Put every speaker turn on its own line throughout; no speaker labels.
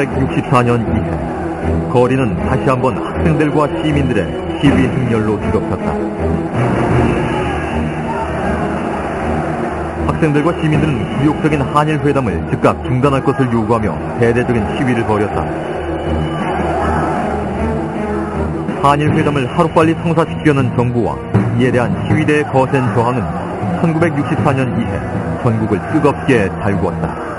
1964년 이후 거리는 다시 한번 학생들과 시민들의 시위 행렬로 뒤덮였다. 학생들과 시민들은 굴욕적인 한일회담을 즉각 중단할 것을 요구하며 대대적인 시위를 벌였다. 한일회담을 하루빨리 성사시키려는 정부와 이에 대한 시위대의 거센 저항은 1964년 이해 전국을 뜨겁게 달구었다.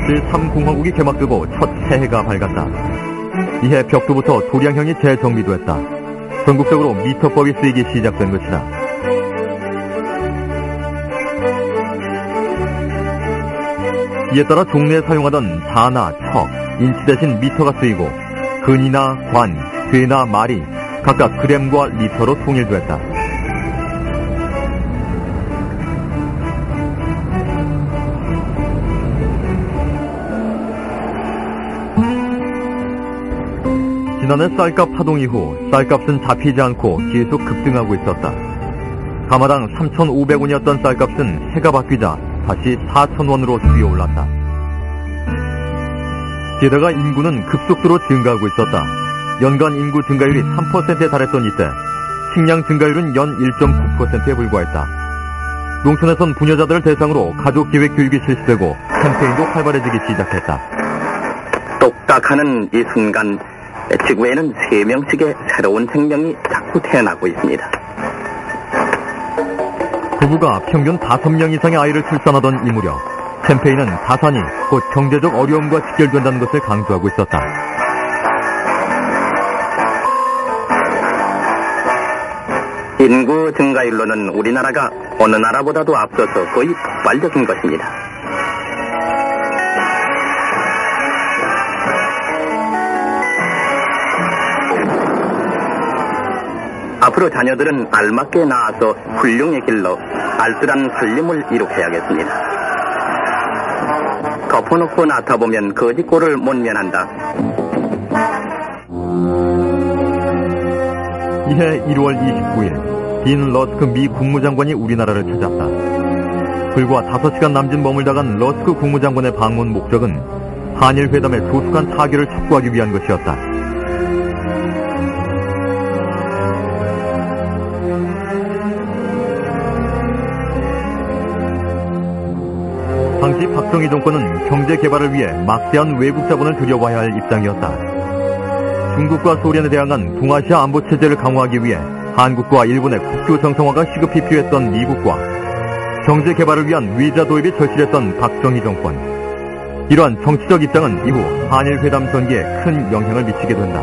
제3공화국이 개막되고 첫 새해가 밝았다. 이해 벽두부터 도량형이 재정비됐다. 전국적으로 미터법이 쓰이기 시작된 것이다. 이에 따라 종래에 사용하던 자나 척, 인치 대신 미터가 쓰이고 근이나 관, 되나 말이 각각 그램과 리터로 통일됐다. 지난해 쌀값 파동 이후 쌀값은 잡히지 않고 계속 급등하고 있었다. 가마당 3,500원이었던 쌀값은 해가 바뀌자 다시 4,000원으로 뛰어올랐다. 게다가 인구는 급속도로 증가하고 있었다. 연간 인구 증가율이 3%에 달했던 이때 식량 증가율은 연 1.9%에 불과했다. 농촌에선 부녀자들을 대상으로 가족계획 교육이 실시되고 캠페인도 활발해지기 시작했다.
똑딱하는 이 순간 지구에는 3명씩의 새로운 생명이 자꾸 태어나고 있습니다.
부부가 평균 5명 이상의 아이를 출산하던 이 무렵 캠페인은 다산이 곧 경제적 어려움과 직결된다는 것을 강조하고 있었다.
인구 증가율로는 우리나라가 어느 나라보다도 앞서서 거의 폭발적인 것입니다. 앞으로 자녀들은 알맞게 낳아서 훌륭의 길로 알뜰한 살림을 이룩해야겠습니다. 덮어놓고 낳다보면 거지꼴을 못 면한다.
이해 1월 29일 빈 러스크 미 국무장관이 우리나라를 찾았다. 불과 5시간 남짓 머물다간 러스크 국무장관의 방문 목적은 한일회담의 조속한 타결을 촉구하기 위한 것이었다. 당시 박정희 정권은 경제 개발을 위해 막대한 외국 자본을 들여와야 할 입장이었다. 중국과 소련에 대항한 동아시아 안보 체제를 강화하기 위해 한국과 일본의 국교 정상화가 시급히 필요했던 미국과 경제 개발을 위한 위자 도입이 절실했던 박정희 정권. 이러한 정치적 입장은 이후 한일회담 전개에 큰 영향을 미치게 된다.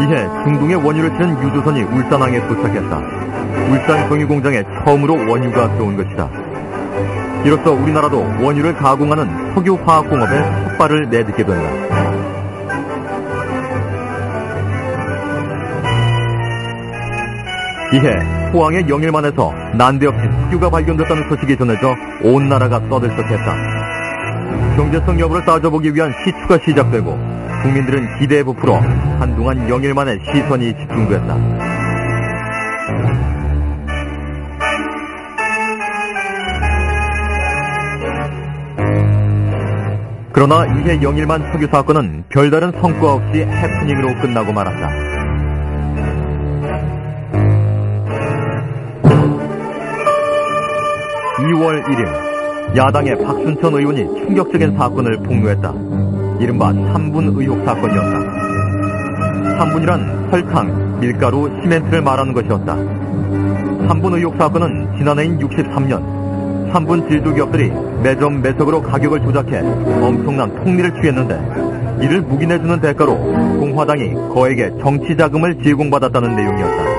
이해 중동의 원유를 치는 유조선이 울산항에 도착했다. 울산 정유공장에 처음으로 원유가 들어온 것이다. 이로써 우리나라도 원유를 가공하는 석유화학공업에 첫 발을 내딛게 된다. 이해 포항의 영일만에서 난데없이 석유가 발견됐다는 소식이 전해져 온 나라가 떠들썩했다. 경제성 여부를 따져보기 위한 시추가 시작되고 국민들은 기대에 부풀어 한동안 영일만의 시선이 집중됐다. 그러나 이해 영일만 석유 사건은 별다른 성과 없이 해프닝으로 끝나고 말았다. (2월 1일) 야당의 박순천 의원이 충격적인 사건을 폭로했다. 이른바 3분 의혹 사건이었다. 3분이란 설탕, 밀가루, 시멘트를 말하는 것이었다. 3분 의혹 사건은 지난해인 63년 3분 제조기업들이 매점 매석으로 가격을 조작해 엄청난 폭리를 취했는데 이를 묵인해주는 대가로 공화당이 거액의 정치자금을 제공받았다는 내용이었다.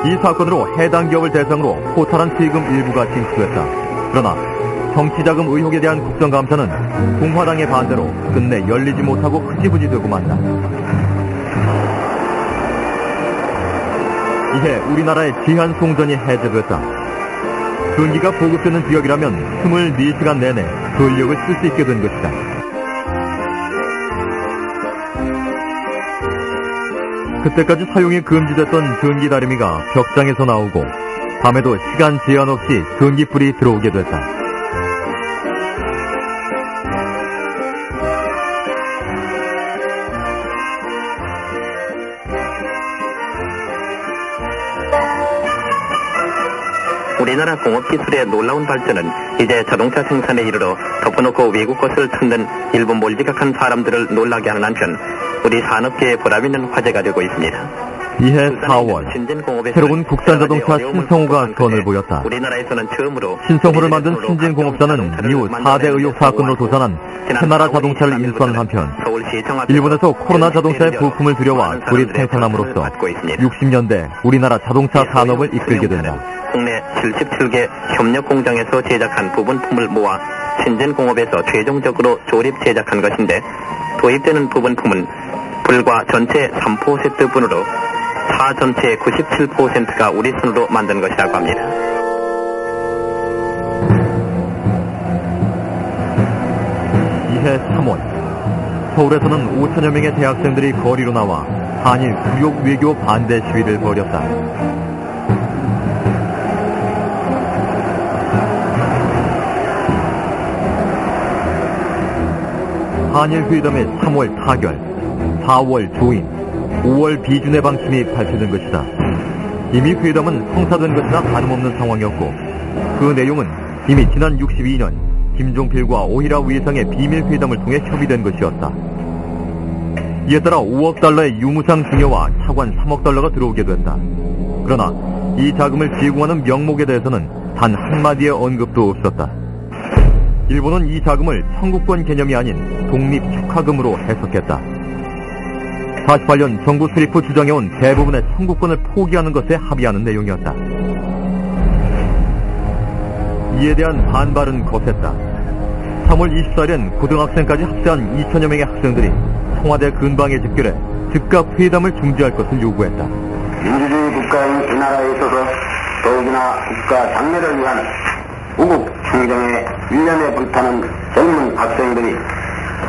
이 사건으로 해당 기업을 대상으로 포탈한 세금 일부가 징수됐다. 그러나 정치자금 의혹에 대한 국정감사는 공화당의 반대로 끝내 열리지 못하고 흐지부지 되고 만다. 이해 우리나라의 지한 송전이 해제됐다. 전기가 보급되는 지역이라면 24시간 내내 전력을 쓸 수 있게 된 것이다. 그때까지 사용이 금지됐던 전기 다리미가 벽장에서 나오고 밤에도 시간 제한 없이 전기불이 들어오게 됐다.
우리나라 공업기술의 놀라운 발전은 이제 자동차 생산에 이르러 덮어놓고 외국 것을 찾는 일부 몰지각한 사람들을 놀라게 하는 한편 우리 산업계에 보람있는 화제가 되고 있습니다.
이해 4월 새로운 국산자동차 신성호가 선을 보였다.
우리나라에서는 처음으로
신성호를 만든 신진공업사는 이후 4대 의혹 사건으로 도산한 캐나라 자동차를 인수하는 한편 일본에서 코로나 자동차의 부품을 들여와 조립 생산함으로써 60년대 우리나라 자동차 산업을 이끌게 된다.
국내 77개 협력 공장에서 제작한 부분품을 모아 신진공업에서 최종적으로 조립 제작한 것인데 도입되는 부분품은 불과 전체 3%분으로 차 전체의 97%가 우리 손으로 만든 것이라고 합니다.
이해 3월 서울에서는 5천여 명의 대학생들이 거리로 나와 한일 굴욕 외교 반대 시위를 벌였다. 한일 회담의 3월 타결, 4월 조인, 5월 비준의 방침이 발표된 것이다. 이미 회담은 성사된 것이나 다름없는 상황이었고 그 내용은 이미 지난 62년 김종필과 오히라 위상의 비밀 회담을 통해 협의된 것이었다. 이에 따라 5억 달러의 유무상 증여와 차관 3억 달러가 들어오게 된다. 그러나 이 자금을 제공하는 명목에 대해서는 단 한마디의 언급도 없었다. 일본은 이 자금을 청구권 개념이 아닌 독립축하금으로 해석했다. 48년 정부 수립 후 주장해온 대부분의 청구권을 포기하는 것에 합의하는 내용이었다. 이에 대한 반발은 거셌다. 3월 24일엔 고등학생까지 합세한 2천여 명의 학생들이 청와대 근방에 집결해 즉각 회담을 중지할 것을 요구했다.
민주주의 국가인 이 나라에 있어서 더욱이나 국가 장래를 위한 우국 충정에 1년에 불타는 젊은 학생들이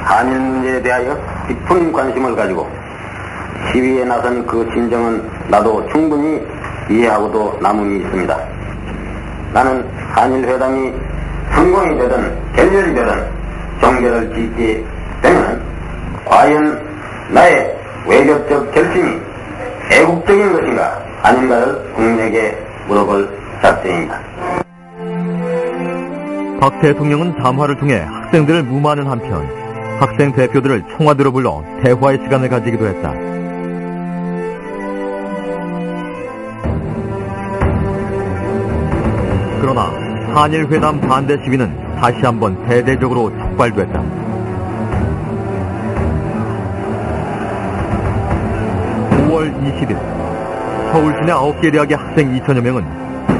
한일 문제에 대하여 깊은 관심을 가지고 시위에 나선 그 심정은 나도 충분히 이해하고도 남음이 있습니다. 나는 한일 회담이 성공이 되든 결렬이 되든 종결을 짓게 되면 과연 나의 외교적 결심이 애국적인 것인가 아닌가를 국민에게 물어볼 작정입니다.
박 대통령은 담화를 통해 학생들을 무마하는 한편 학생 대표들을 청와대로 불러 대화의 시간을 가지기도 했다. 그러나 한일 회담 반대 시위는 다시 한번 대대적으로 촉발됐다. 5월 20일 서울 시내 9개 대학의 학생 2천여 명은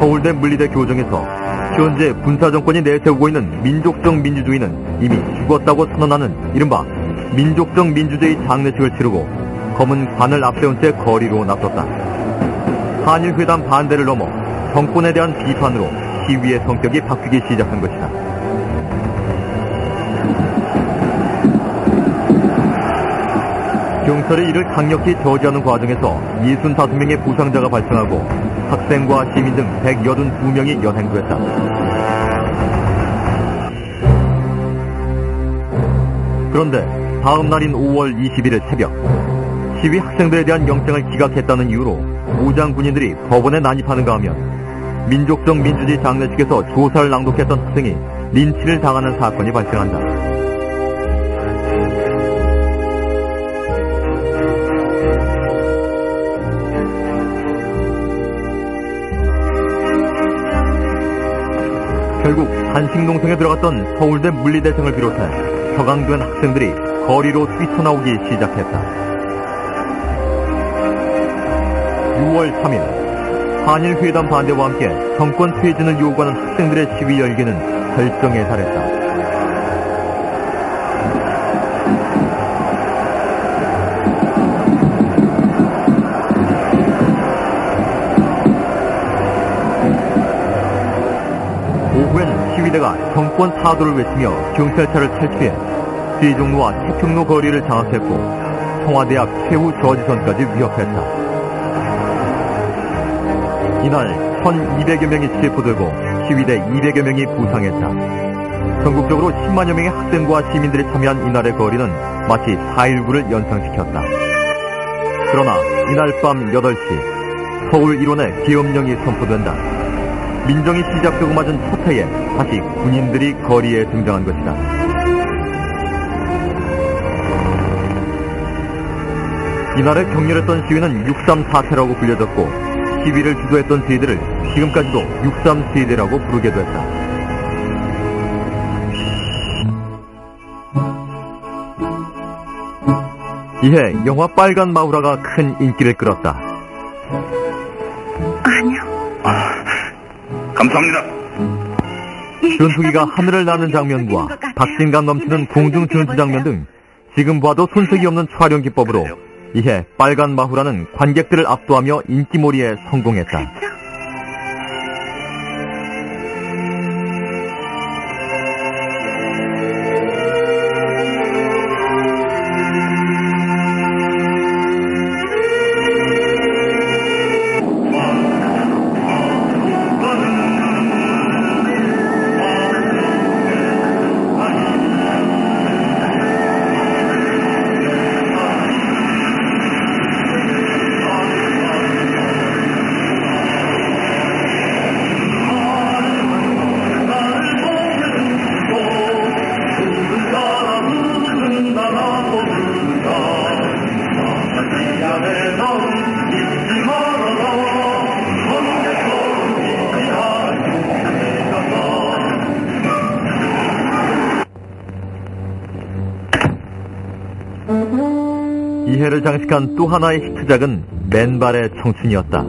서울대 물리대 교정에서 현재 군사정권이 내세우고 있는 민족적 민주주의는 이미 죽었다고 선언하는 이른바 민족적 민주주의 장례식을 치르고 검은 관을 앞세운 채 거리로 나섰다. 한일회담 반대를 넘어 정권에 대한 비판으로 시위의 성격이 바뀌기 시작한 것이다. 경찰이 이를 강력히 저지하는 과정에서 65명의 부상자가 발생하고 학생과 시민 등 182명이 연행됐다. 그런데 다음 날인 5월 21일 새벽 시위 학생들에 대한 영장을 기각했다는 이유로 무장 군인들이 법원에 난입하는가 하면 민족적 민주주의 장례식에서 조사를 낭독했던 학생이 린치를 당하는 사건이 발생한다. 결국 단식농성에 들어갔던 서울대 물리대생을 비롯해 서강된 학생들이 거리로 뛰쳐나오기 시작했다. 6월 3일 한일 회담 반대와 함께 정권 퇴진을 요구하는 학생들의 시위 열기는 절정에 달했다. 경비대가 정권 타도를 외치며 경찰차를 탈취해 세종로와 태평로 거리를 장악했고 청와대학 최후 저지선까지 위협했다. 이날 1200여 명이 체포되고 시위대 200여 명이 부상했다. 전국적으로 10만여 명의 학생과 시민들이 참여한 이날의 거리는 마치 4.19를 연상시켰다. 그러나 이날 밤 8시 서울 일원의 계엄령이 선포된다. 민정이 시작되고 맞은 첫 해에 다시 군인들이 거리에 등장한 것이다. 이날의 격렬했던 시위는 6.3 사태라고 불려졌고 시위를 주도했던 세대를 지금까지도 6.3 세대라고 부르게 됐다. 이해 영화 빨간 마우라가 큰 인기를 끌었다.
아니요.
감사합니다.
전투기가 하늘을 나는 장면과 박진감 넘치는 공중 전투 장면 등 지금 봐도 손색이 없는 촬영 기법으로 이해 빨간 마후라는 관객들을 압도하며 인기몰이에 성공했다. 이해를 장식한 또 하나의 히트작은 맨발의 청춘이었다.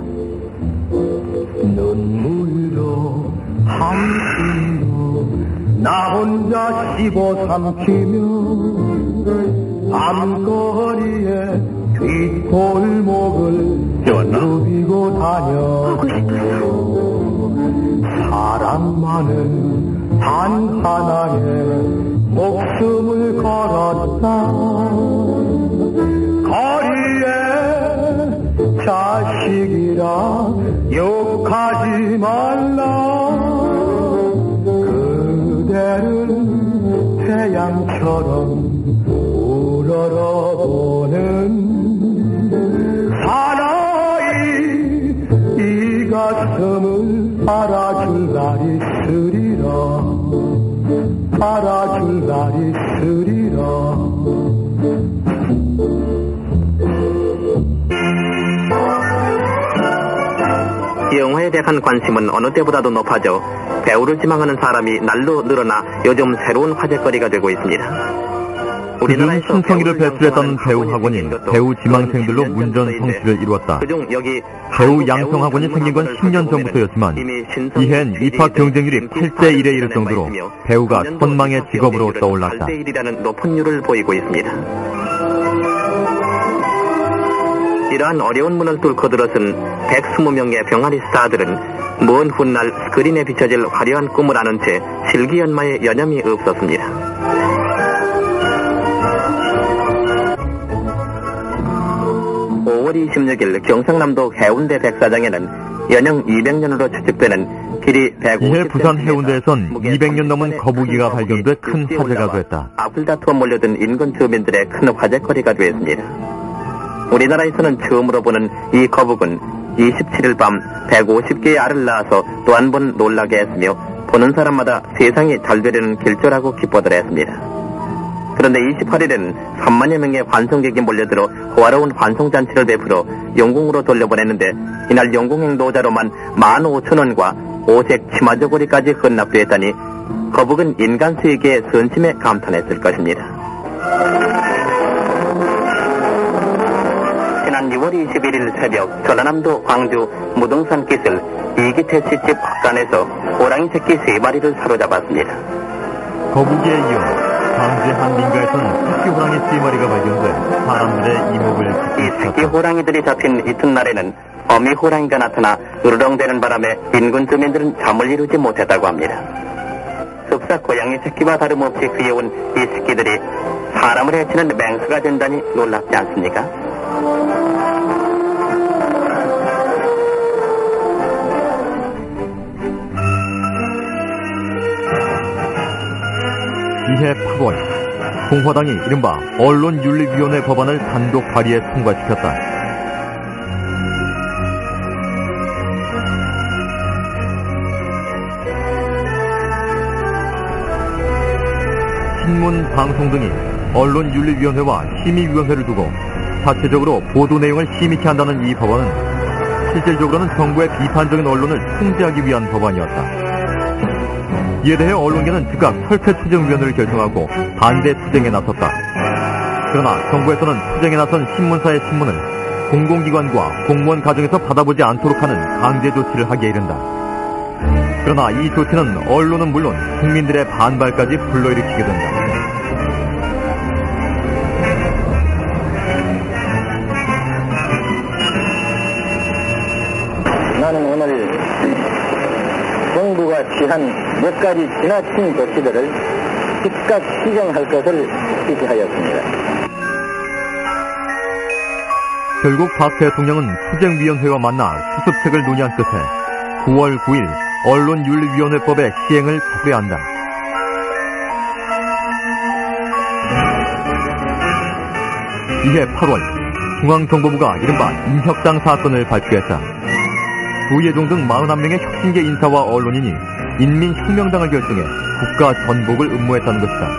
눈물도 한숨도 나 혼자 씹어 삼키며 밤거리에 뒷골목을 누비고 다녀 사랑만은 단 하나의 목숨을 걸었다. 거리에 자식이라 욕하지 말라. 그대를 태양처럼 우러러보는 사나이 이 가슴을 알아줄 날이 있으리라. 알아줄 날이 있으리라.
영화에 대한 관심은 어느 때보다도 높아져 배우를 지망하는 사람이 날로 늘어나 요즘 새로운 화제거리가 되고 있습니다.
그중 신성이를 배출했던 배우 학원이 배우 지망생들로 문전 성시를 이루었다. 배우 양성 학원이 생긴 건 10년 전부터였지만 이해엔 입학 경쟁률이 8대 1에 이를 정도로 배우가 선망의 직업으로 떠올랐다.
8대 1이라는 높은 율을 보이고 있습니다. 이러한 어려운 문을 뚫고 들어선 120명의 병아리 스타들은 먼 훗날 스크린에 비춰질 화려한 꿈을 아는 채 실기연마에 여념이 없었습니다. (5월 26일) 경상남도 해운대 백사장에는 연형 200년으로 추측되는 길이 150cm
이해 부산 해운대에선 200년 넘은 거북이가 발견돼 큰 화제가 됐다.
앞을 다투어 몰려든 인근 주민들의 큰 화제거리가 되었습니다. 우리나라에서는 처음으로 보는 이 거북은 27일 밤 150개의 알을 낳아서 또 한 번 놀라게 했으며 보는 사람마다 세상이 잘 되려는 길조라고 기뻐들 했습니다. 그런데 28일에는 3만여 명의 환송객이 몰려들어 호화로운 환송잔치를 베풀어 영궁으로 돌려보냈는데 이날 영궁행 노자로만 15,000원과 오색 치마저고리까지 헌납되었다니 거북은 인간 수익에 선심에 감탄했을 것입니다. 지난 6월 21일 새벽 전라남도 광주 무등산 기슬 이기태 씨집 확산에서 호랑이 새끼 3마리를 사로잡았습니다.
거북이에 이어 광주의 한 민가에서는 새끼 호랑이 3마리가 발견돼 사람들의 이목을
이 새끼 호랑이들이 잡힌 이튿날에는 어미 호랑이가 나타나 으르렁대는 바람에 인근 주민들은 잠을 이루지 못했다고 합니다. 습삭 고양이 새끼와 다름없이 귀여운 이 새끼들이 사람을 해치는 맹수가 된다니 놀랍지 않습니까?
이해 8월 공화당이 이른바 언론윤리위원회 법안을 단독 발의해 통과시켰다. 신문, 방송 등이 언론윤리위원회와 심의위원회를 두고 자체적으로 보도 내용을 심의케 한다는 이 법안은 실질적으로는 정부의 비판적인 언론을 통제하기 위한 법안이었다. 이에 대해 언론계는 즉각 설패투쟁위원회를 결성하고 반대 투쟁에 나섰다. 그러나 정부에서는 투쟁에 나선 신문사의 신문을 공공기관과 공무원 가정에서 받아보지 않도록 하는 강제 조치를 하기에 이른다. 그러나 이 조치는 언론은 물론 국민들의 반발까지 불러일으키게 된다.
나는 오늘 정부가 취한 몇 가지 지나친 조치들을 즉각 시정할 것을 지시하였습니다.
결국 박 대통령은 투쟁위원회와 만나 수습책을 논의한 끝에 9월 9일 언론윤리위원회법의 시행을 발표한다. 이해 8월 중앙정보부가 이른바 인혁당 사건을 발표했다. 조예종 등 41명의 혁신계 인사와 언론인이 인민혁명당을 결성해 국가 전복을 음모했다는 것이다.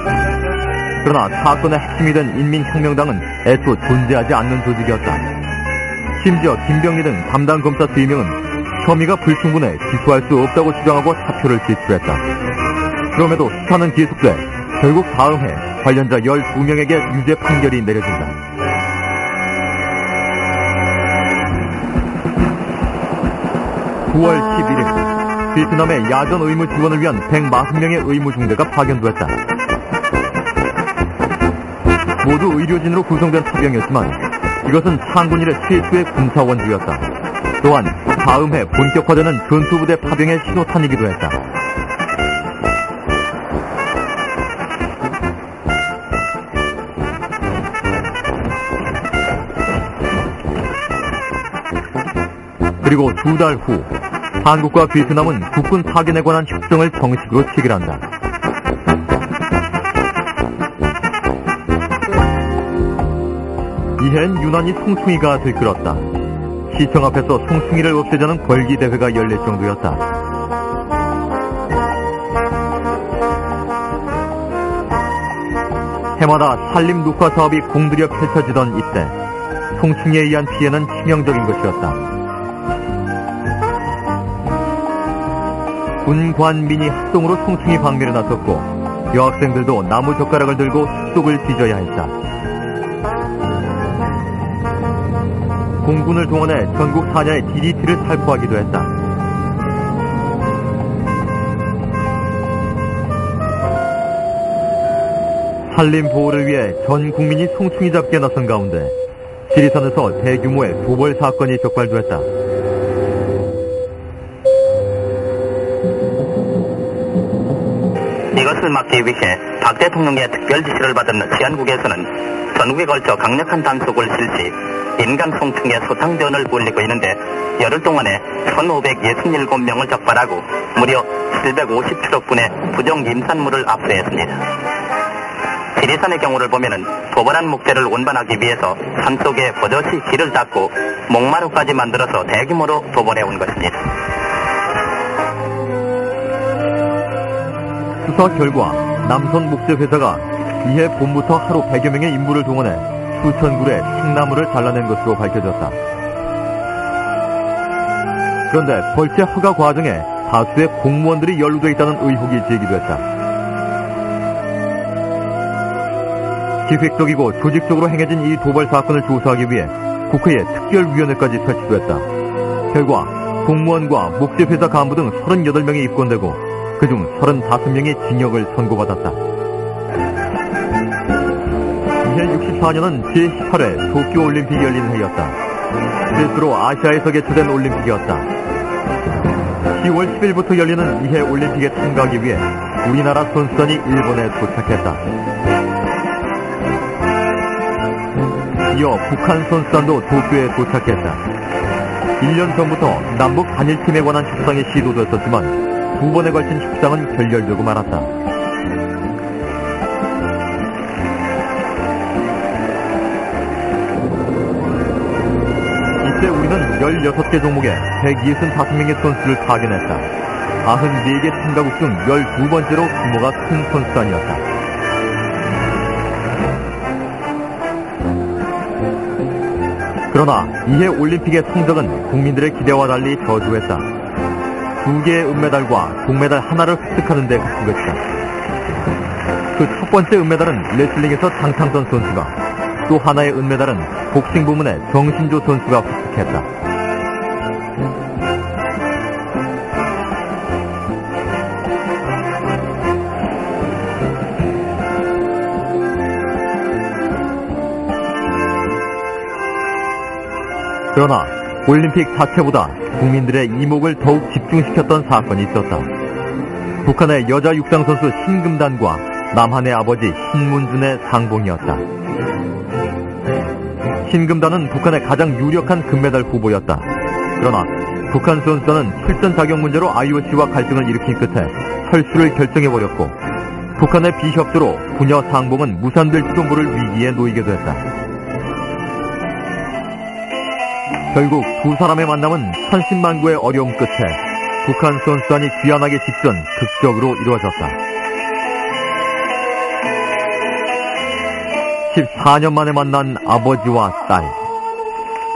그러나 사건의 핵심이 된 인민혁명당은 애초 존재하지 않는 조직이었다. 심지어 김병리 등 담당 검사 2명은 혐의가 불충분해 기소할 수 없다고 주장하고 사표를 제출했다. 그럼에도 수사는 계속돼 결국 다음 해 관련자 12명에게 유죄 판결이 내려진다. (9월 11일) 베트남의 야전 의무 지원을 위한 140명의 의무 중대가 파견됐다. 모두 의료진으로 구성된 파병이었지만 이것은 창군 이래 최초의 군사원주였다. 또한 다음 해 본격화되는 전투부대 파병의 신호탄이기도 했다. 그리고 2달 후 한국과 베트남은 국군 파견에 관한 협정을 정식으로 체결한다. 이해는 유난히 송충이가 들끓었다. 시청 앞에서 송충이를 없애자는 걸기대회가 열릴 정도였다. 해마다 산림 녹화 사업이 공들여 펼쳐지던 이때 송충이에 의한 피해는 치명적인 것이었다. 군관민이 합동으로 송충이 방면에 나섰고 여학생들도 나무 젓가락을 들고 숲속을 뒤져야 했다. 공군을 동원해 전국 사냐의 DDT를 살포하기도 했다. 산림 보호를 위해 전 국민이 송충이 잡기에 나선 가운데 지리산에서 대규모의 도벌 사건이 적발됐다.
이것을 막기 위해 박 대통령의 특별 지시를 받은 치안국에서는 전국에 걸쳐 강력한 단속을 실시, 인간 송충의 소탕전을 벌이고 있는데 열흘 동안에 1,567명을 적발하고 무려 757억 분의 부정 임산물을 압수했습니다. 지리산의 경우를 보면은 도벌한 목재를 운반하기 위해서 산속에 버젓이 길을 닦고 목마루까지 만들어서 대규모로 도벌해온 것입니다.
수사 결과 남선 목재 회사가 이해 봄부터 하루 100여 명의 인부를 동원해 수천 그루의 생나무를 잘라낸 것으로 밝혀졌다. 그런데 벌채 허가 과정에 다수의 공무원들이 연루돼 있다는 의혹이 제기됐다. 기획적이고 조직적으로 행해진 이 도발 사건을 조사하기 위해 국회에 특별위원회까지 설치됐다. 결과 공무원과 목재회사 간부 등 38명이 입건되고 그중 35명이 징역을 선고받았다. 2064년은 제18회 도쿄올림픽이 열린 해였다. 실수로 아시아에서 개최된 올림픽이었다. 10월 10일부터 열리는 이해 올림픽에 참가하기 위해 우리나라 선수단이 일본에 도착했다. 이어 북한 선수단도 도쿄에 도착했다. 1년 전부터 남북 단일팀에 관한 협상이 시도됐었지만 2번에 걸친 협상은 결렬되고 말았다. 이때 우리는 16개 종목에 165명의 선수를 파견했다. 94개 참가국 중 12번째로 규모가 큰 선수단이었다. 그러나 이해 올림픽의 성적은 국민들의 기대와 달리 저조했다. 2개의 은메달과 동메달 하나를 획득하는 데 그친 것이다. 그 첫 번째 은메달은 레슬링에서 장창선 선수가, 또 하나의 은메달은 복싱 부문의 정신조 선수가 획득했다. 그러나 올림픽 자체보다 국민들의 이목을 더욱 집중시켰던 사건이 있었다. 북한의 여자 육상 선수 신금단과 남한의 아버지 신문준의 상봉이었다. 신금단은 북한의 가장 유력한 금메달 후보였다. 그러나 북한 선수단은 출전 자격 문제로 IOC와 갈등을 일으킨 끝에 철수를 결정해버렸고, 북한의 비협조로 부녀 상봉은 무산될지도 모를 위기에 놓이게 됐다. 결국 두 사람의 만남은 천신만고의 어려움 끝에 북한 선수단이 귀환하기 직전 극적으로 이루어졌다. 14년 만에 만난 아버지와 딸.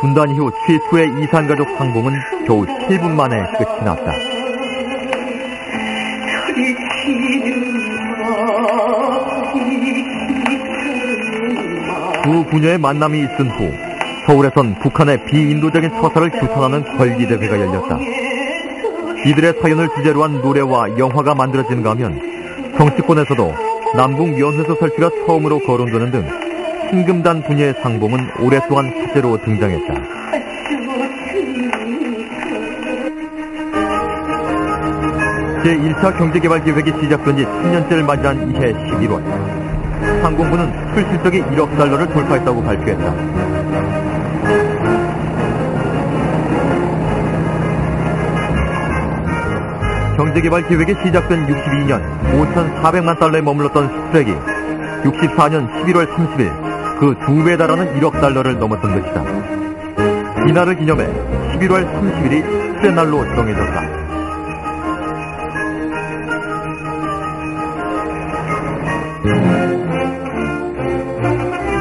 분단 이후 최초의 이산가족 상봉은 겨우 7분 만에 끝이 났다. 두 부녀의 만남이 있은 후 서울에선 북한의 비인도적인 처사를 규탄하는 걸기대회가 열렸다. 이들의 사연을 주제로 한 노래와 영화가 만들어지는가 하면 정치권에서도 남북 연회소 설치가 처음으로 거론되는 등 신금단 부녀의 상봉은 오랫동안 화제로 등장했다. 제1차 경제개발기획이 시작된 지 10년째를 맞이한 이해 11월, 상공부는 출실적이 1억 달러를 돌파했다고 발표했다. 경제개발기획이 시작된 62년 5,400만 달러에 머물렀던 수출액이 64년 11월 30일 그 2배에 달하는 1억 달러를 넘었던 것이다. 이날을 기념해 11월 30일이 수출의 날로 정해졌다.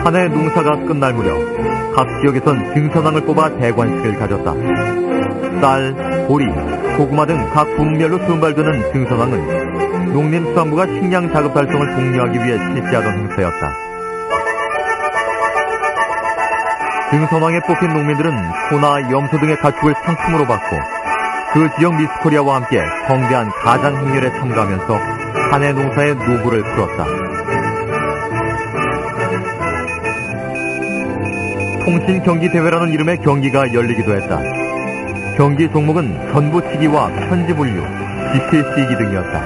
한 해 농사가 끝날 무렵 각 지역에선 증선왕을 뽑아 대관식을 가졌다. 쌀, 보리, 고구마 등 각 분별로 선발되는 증선왕은 농림수산부가 식량 자급 달성을 독려하기 위해 실시하던 행사였다. 증선왕에 뽑힌 농민들은 소나 염소 등의 가축을 상품으로 받고 그 지역 미스코리아와 함께 성대한 가장 행렬에 참가하면서 한 해 농사의 노고를 풀었다. 통신경기대회라는 이름의 경기가 열리기도 했다. 경기 종목은 전부치기와 편지분류, 지필 쓰기 등이었다.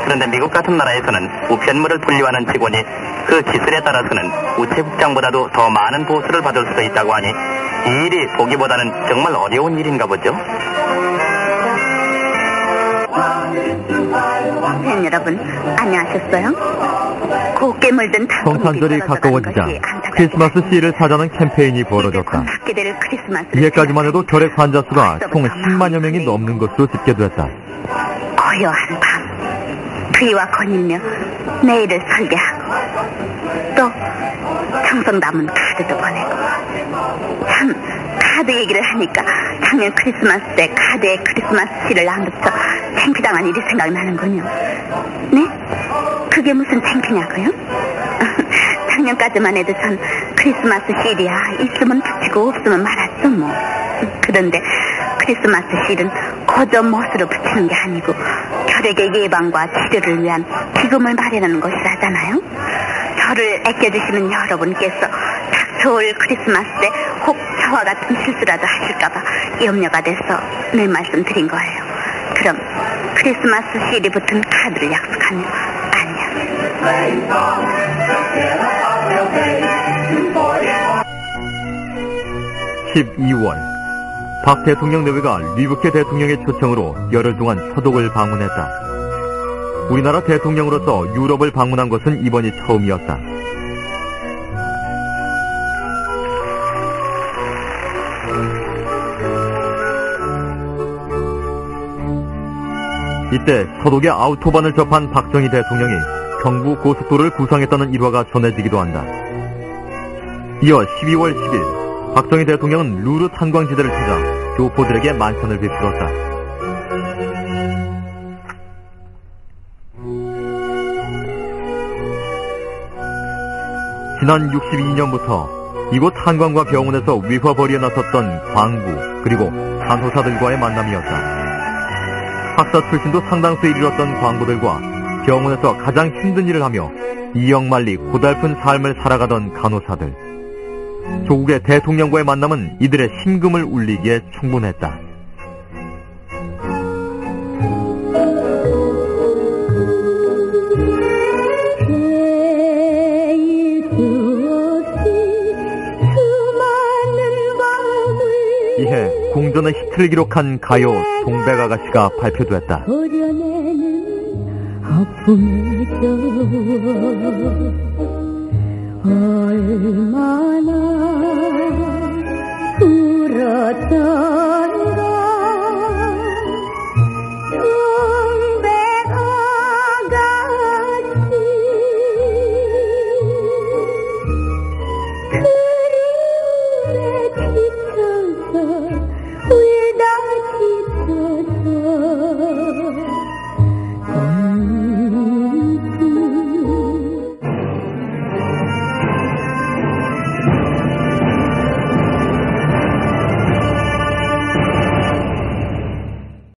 그런데 미국 같은 나라에서는 우편물을 분류하는 직원이 그 기술에 따라서는 우체국장보다도 더 많은 보수를 받을 수도 있다고 하니 이 일이 보기보다는 정말 어려운 일인가 보죠.
팬 여러분, 안녕하셨어요? 곱게 물든
성탄절이 가까워지자 크리스마스 시를 사자는 캠페인이 벌어졌다. 이해까지만 해도 결핵 환자 수가 총 10만여 명이 넘는 것으로 집계됐다.
고요한 밤, 그이와 거닐며 내일을 설계하고 또 청성담은 카드도 보내고. 참, 카드 얘기를 하니까 작년 크리스마스 때 카드에 크리스마스 시를 낭독해서 창피당한 일이 생각나는군요. 네? 그게 무슨 창피냐고요? 작년까지만 해도 전 크리스마스 시리야 있으면 붙이고 없으면 말았어 뭐. 그런데 크리스마스 실은 고저 못으로 붙이는 게 아니고 결핵의 예방과 치료를 위한 기금을 마련하는 것이라잖아요. 저를 아껴주시는 여러분께서 닥쳐올 크리스마스 때 혹 저와 같은 실수라도 하실까봐 염려가 돼서 내 말씀 드린 거예요. 그럼 크리스마스 시일이 붙은 카드를 약속하며 안녕.
12월 박 대통령 내외가 리브케 대통령의 초청으로 열흘 동안 서독을 방문했다. 우리나라 대통령으로서 유럽을 방문한 것은 이번이 처음이었다. 이때 서독의 아우토반을 접한 박정희 대통령이 경부 고속도로를 구상했다는 일화가 전해지기도 한다. 이어 12월 10일 박정희 대통령은 루르 탄광지대를 찾아 교포들에게 만찬을 베풀었다. 지난 62년부터 이곳 탄광과 병원에서 위화벌이에 나섰던 광부 그리고 간호사들과의 만남이었다. 학사 출신도 상당수 이르렀던 광부들과 병원에서 가장 힘든 일을 하며 이역만리 고달픈 삶을 살아가던 간호사들. 조국의 대통령과의 만남은 이들의 심금을 울리기에 충분했다. 이해 공전의 히트를 기록한 가요 동백아가씨가 발표됐다.
도려내는 아픔의 저 얼마나 울었던